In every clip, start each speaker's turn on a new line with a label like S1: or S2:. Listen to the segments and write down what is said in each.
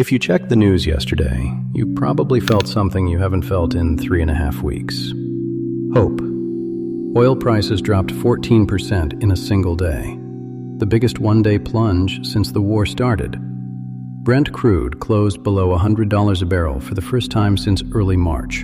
S1: If you checked the news yesterday, you probably felt something you haven't felt in 3.5 weeks. Hope. Oil prices dropped 14% in a single day, the biggest one-day plunge since the war started. Brent crude closed below $100 a barrel for the first time since early March.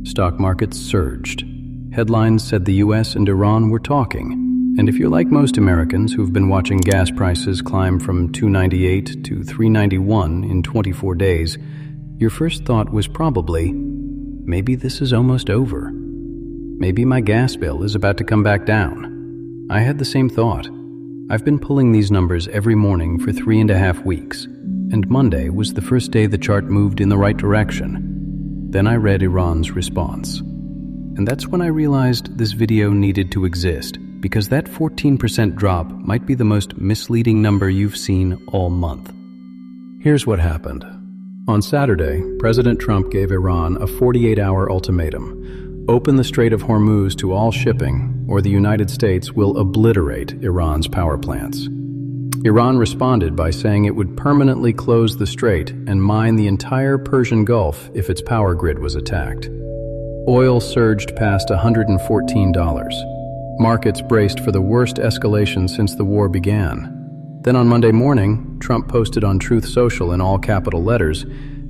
S1: Stock markets surged. Headlines said the US and Iran were talking. And if you're like most Americans who've been watching gas prices climb from $2.98 to $3.91 in 24 days, your first thought was probably, maybe this is almost over. Maybe my gas bill is about to come back down. I had the same thought. I've been pulling these numbers every morning for 3.5 weeks, and Monday was the first day the chart moved in the right direction. Then I read Iran's response. And that's when I realized this video needed to exist, because that 14% drop might be the most misleading number you've seen all month. Here's what happened. On Saturday, President Trump gave Iran a 48-hour ultimatum. Open the Strait of Hormuz to all shipping, or the United States will obliterate Iran's power plants. Iran responded by saying it would permanently close the strait and mine the entire Persian Gulf if its power grid was attacked. Oil surged past $114. Markets braced for the worst escalation since the war began. Then on Monday morning, Trump posted on Truth Social in all capital letters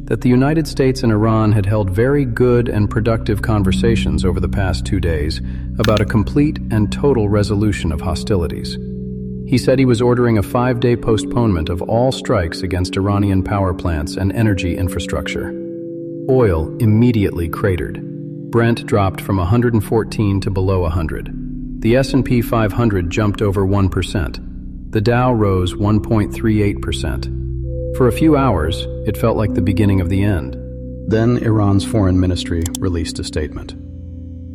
S1: that the United States and Iran had held very good and productive conversations over the past 2 days about a complete and total resolution of hostilities. He said he was ordering a 5-day postponement of all strikes against Iranian power plants and energy infrastructure. Oil immediately cratered. Brent dropped from 114 to below 100. The S&P 500 jumped over 1%. The Dow rose 1.38%. For a few hours, it felt like the beginning of the end. Then Iran's foreign ministry released a statement.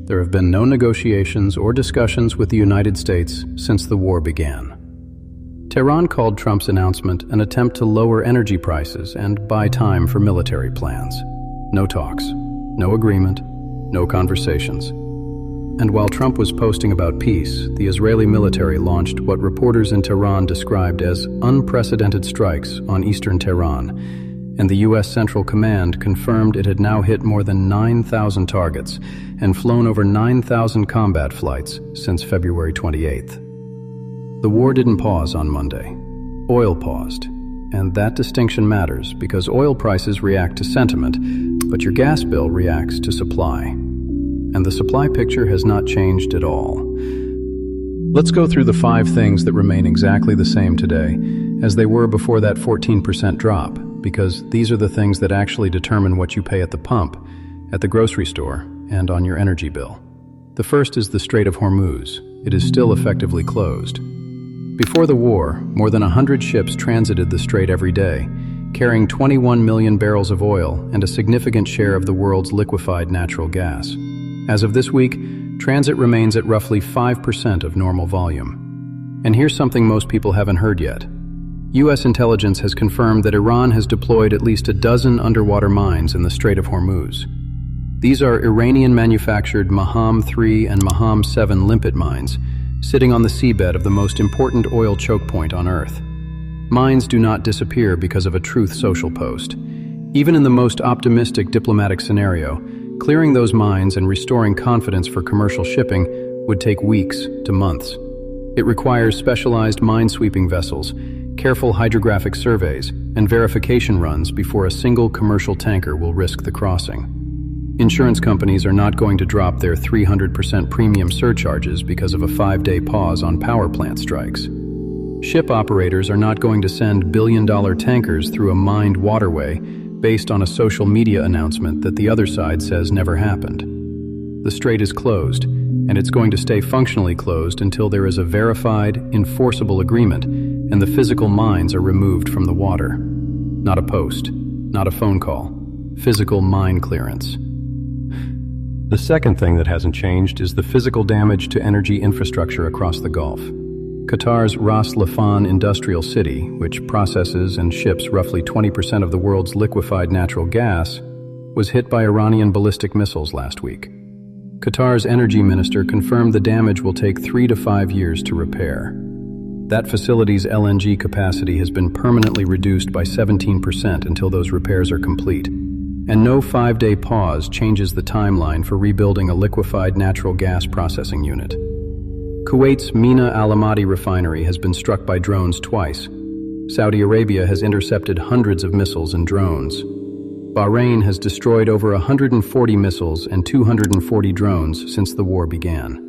S1: There have been no negotiations or discussions with the United States since the war began. Tehran called Trump's announcement an attempt to lower energy prices and buy time for military plans. No talks, no agreement, no conversations. And while Trump was posting about peace, the Israeli military launched what reporters in Tehran described as unprecedented strikes on eastern Tehran, and the U.S. Central Command confirmed it had now hit more than 9,000 targets and flown over 9,000 combat flights since February 28th. The war didn't pause on Monday. Oil paused, and that distinction matters because oil prices react to sentiment, but your gas bill reacts to supply. And the supply picture has not changed at all. Let's go through the 5 things that remain exactly the same today as they were before that 14% drop, because these are the things that actually determine what you pay at the pump, at the grocery store, and on your energy bill. The first is the Strait of Hormuz. It is still effectively closed. Before the war, more than 100 ships transited the strait every day, carrying 21 million barrels of oil and a significant share of the world's liquefied natural gas. As of this week, transit remains at roughly 5% of normal volume. And here's something most people haven't heard yet. U.S. intelligence has confirmed that Iran has deployed at least a dozen underwater mines in the Strait of Hormuz. These are Iranian-manufactured Maham-3 and Maham-7 limpet mines, sitting on the seabed of the most important oil choke point on Earth. Mines do not disappear because of a Truth Social post. Even in the most optimistic diplomatic scenario, clearing those mines and restoring confidence for commercial shipping would take weeks to months. It requires specialized mine-sweeping vessels, careful hydrographic surveys, and verification runs before a single commercial tanker will risk the crossing. Insurance companies are not going to drop their 300% premium surcharges because of a 5-day pause on power plant strikes. Ship operators are not going to send billion-dollar tankers through a mined waterway based on a social media announcement that the other side says never happened. The strait is closed, and it's going to stay functionally closed until there is a verified, enforceable agreement and the physical mines are removed from the water. Not a post, not a phone call, physical mine clearance. The second thing that hasn't changed is the physical damage to energy infrastructure across the Gulf. Qatar's Laffan industrial city, which processes and ships roughly 20% of the world's liquefied natural gas, was hit by Iranian ballistic missiles last week. Qatar's energy minister confirmed the damage will take 3 to 5 years to repair. That facility's LNG capacity has been permanently reduced by 17% until those repairs are complete. And no 5-day pause changes the timeline for rebuilding a liquefied natural gas processing unit. Kuwait's Mina Al-Amadi refinery has been struck by drones twice. Saudi Arabia has intercepted hundreds of missiles and drones. Bahrain has destroyed over 140 missiles and 240 drones since the war began.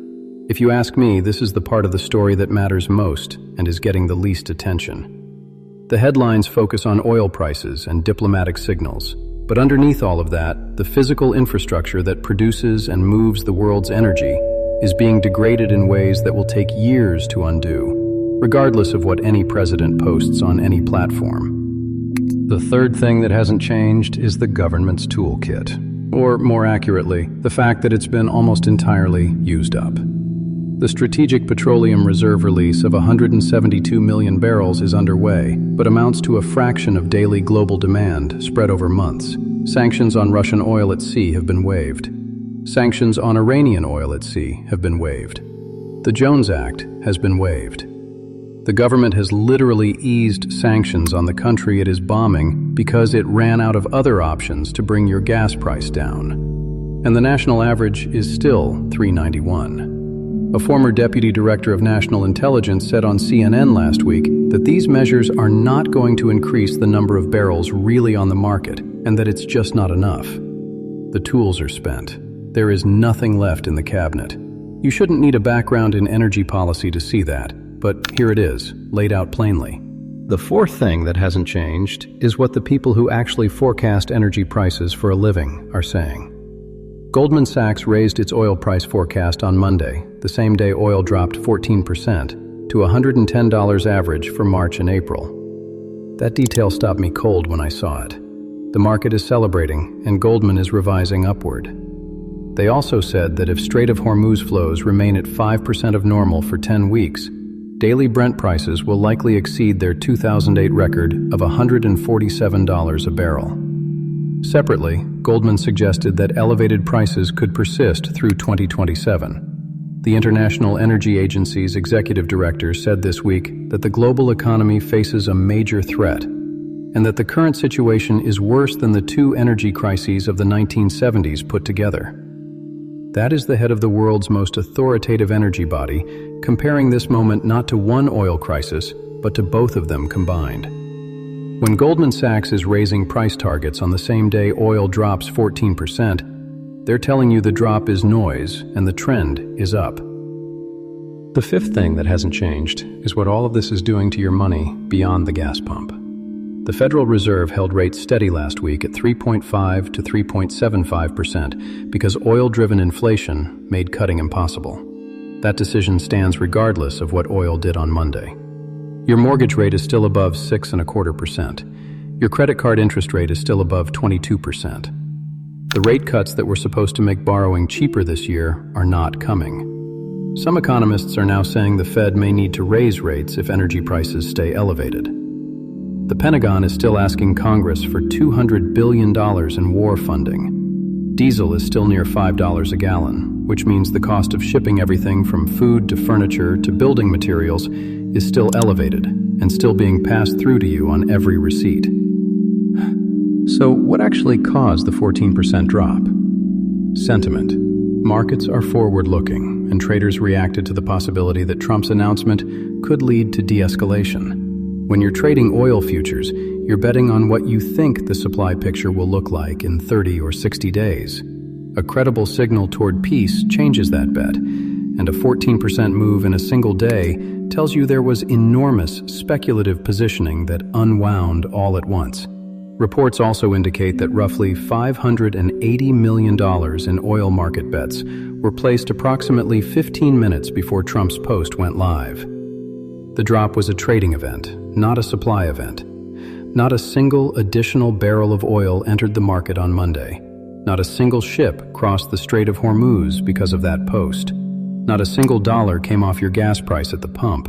S1: If you ask me, this is the part of the story that matters most and is getting the least attention. The headlines focus on oil prices and diplomatic signals, but underneath all of that, the physical infrastructure that produces and moves the world's energy is being degraded in ways that will take years to undo, regardless of what any president posts on any platform. The third thing that hasn't changed is the government's toolkit, or more accurately, the fact that it's been almost entirely used up. The Strategic Petroleum Reserve release of 172 million barrels is underway, but amounts to a fraction of daily global demand spread over months. Sanctions on Russian oil at sea have been waived. Sanctions on Iranian oil at sea have been waived. The Jones Act has been waived. The government has literally eased sanctions on the country it is bombing because it ran out of other options to bring your gas price down. And the national average is still $3.91. A former deputy director of national intelligence said on CNN last week that these measures are not going to increase the number of barrels really on the market, and that it's just not enough. The tools are spent. There is nothing left in the cabinet. You shouldn't need a background in energy policy to see that. But here it is, laid out plainly. The fourth thing that hasn't changed is what the people who actually forecast energy prices for a living are saying. Goldman Sachs raised its oil price forecast on Monday, the same day oil dropped 14% to $110 average for March and April. That detail stopped me cold when I saw it. The market is celebrating, and Goldman is revising upward. They also said that if Strait of Hormuz flows remain at 5% of normal for 10 weeks, daily Brent prices will likely exceed their 2008 record of $147 a barrel. Separately, Goldman suggested that elevated prices could persist through 2027. The International Energy Agency's executive director said this week that the global economy faces a major threat, and that the current situation is worse than the two energy crises of the 1970s put together. That is the head of the world's most authoritative energy body, comparing this moment not to one oil crisis, but to both of them combined. When Goldman Sachs is raising price targets on the same day oil drops 14%, they're telling you the drop is noise and the trend is up. The fifth thing that hasn't changed is what all of this is doing to your money beyond the gas pump. The Federal Reserve held rates steady last week at 3.5 to 3.75% because oil-driven inflation made cutting impossible. That decision stands regardless of what oil did on Monday. Your mortgage rate is still above 6.25%. Your credit card interest rate is still above 22%. The rate cuts that were supposed to make borrowing cheaper this year are not coming. Some economists are now saying the Fed may need to raise rates if energy prices stay elevated. The Pentagon is still asking Congress for $200 billion in war funding. Diesel is still near $5 a gallon, which means the cost of shipping everything from food to furniture to building materials is still elevated and still being passed through to you on every receipt. So what actually caused the 14% drop? Sentiment. Markets are forward-looking, and traders reacted to the possibility that Trump's announcement could lead to de-escalation. When you're trading oil futures, you're betting on what you think the supply picture will look like in 30 or 60 days. A credible signal toward peace changes that bet, and a 14% move in a single day tells you there was enormous speculative positioning that unwound all at once. Reports also indicate that roughly $580 million in oil market bets were placed approximately 15 minutes before Trump's post went live. The drop was a trading event, not a supply event. Not a single additional barrel of oil entered the market on Monday. Not a single ship crossed the Strait of Hormuz because of that post. Not a single dollar came off your gas price at the pump.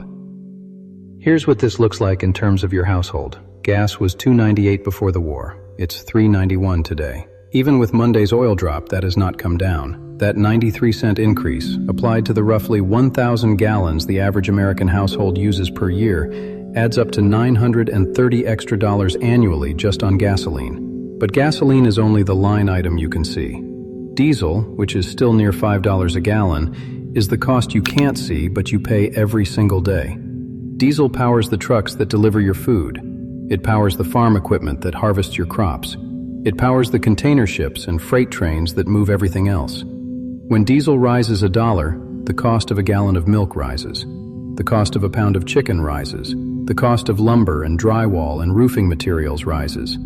S1: Here's what this looks like in terms of your household. Gas was $2.98 before the war. It's $3.91 today. Even with Monday's oil drop, that has not come down. That 93-cent increase, applied to the roughly 1,000 gallons the average American household uses per year, adds up to $930 extra annually just on gasoline. But gasoline is only the line item you can see. Diesel, which is still near $5 a gallon, is the cost you can't see but you pay every single day. Diesel powers the trucks that deliver your food. It powers the farm equipment that harvests your crops. It powers the container ships and freight trains that move everything else. When diesel rises $1, the cost of a gallon of milk rises. The cost of a pound of chicken rises. The cost of lumber and drywall and roofing materials rises.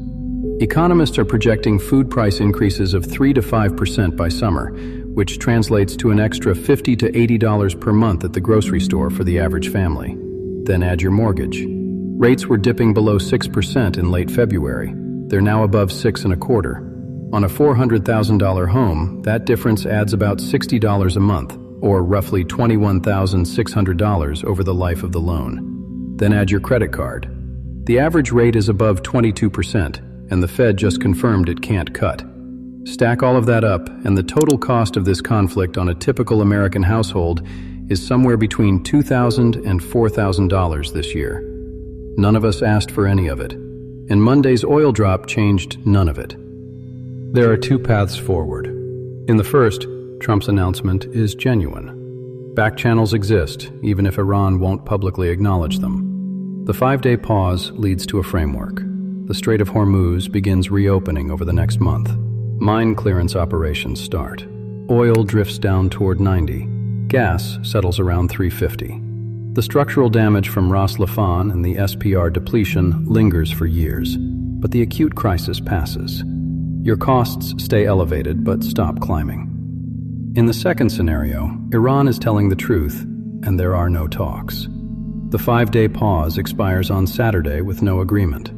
S1: Economists are projecting food price increases of 3 to 5% by summer, which translates to an extra $50 to $80 per month at the grocery store for the average family. Then add your mortgage. Rates were dipping below 6% in late February. They're now above 6.25%. On a $400,000 home, that difference adds about $60 a month, or roughly $21,600 over the life of the loan. Then add your credit card. The average rate is above 22%, and the Fed just confirmed it can't cut. Stack all of that up, and the total cost of this conflict on a typical American household is somewhere between $2,000 and $4,000 this year. None of us asked for any of it, and Monday's oil drop changed none of it. There are two paths forward. In the first, Trump's announcement is genuine. Back channels exist, even if Iran won't publicly acknowledge them. The 5-day pause leads to a framework. The Strait of Hormuz begins reopening over the next month. Mine clearance operations start. Oil drifts down toward 90. Gas settles around 350. The structural damage from Laffan and the SPR depletion lingers for years, but the acute crisis passes. Your costs stay elevated but stop climbing. In the second scenario, Iran is telling the truth, and there are no talks. The 5-day pause expires on Saturday with no agreement.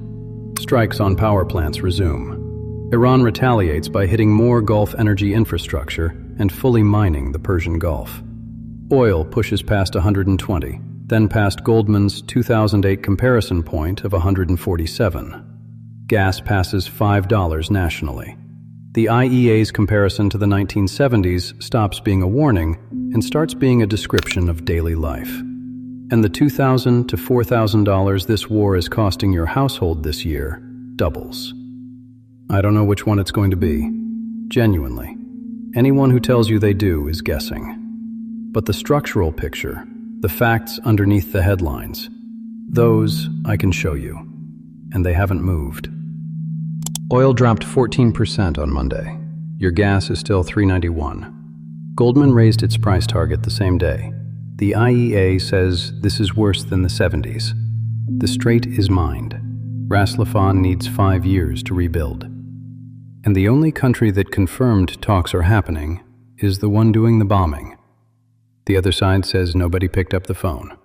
S1: Strikes on power plants resume. Iran retaliates by hitting more Gulf energy infrastructure and fully mining the Persian Gulf. Oil pushes past 120, then past Goldman's 2008 comparison point of 147. Gas passes $5 nationally. The IEA's comparison to the 1970s stops being a warning and starts being a description of daily life. And the $2,000 to $4,000 this war is costing your household this year doubles. I don't know which one it's going to be. Genuinely. Anyone who tells you they do is guessing. But the structural picture, the facts underneath the headlines, those I can show you. And they haven't moved. Oil dropped 14% on Monday. Your gas is still $3.91. Goldman raised its price target the same day. The IEA says this is worse than the 70s. The strait is mined. Ras Laffan needs 5 years to rebuild. And the only country that confirmed talks are happening is the one doing the bombing. The other side says nobody picked up the phone.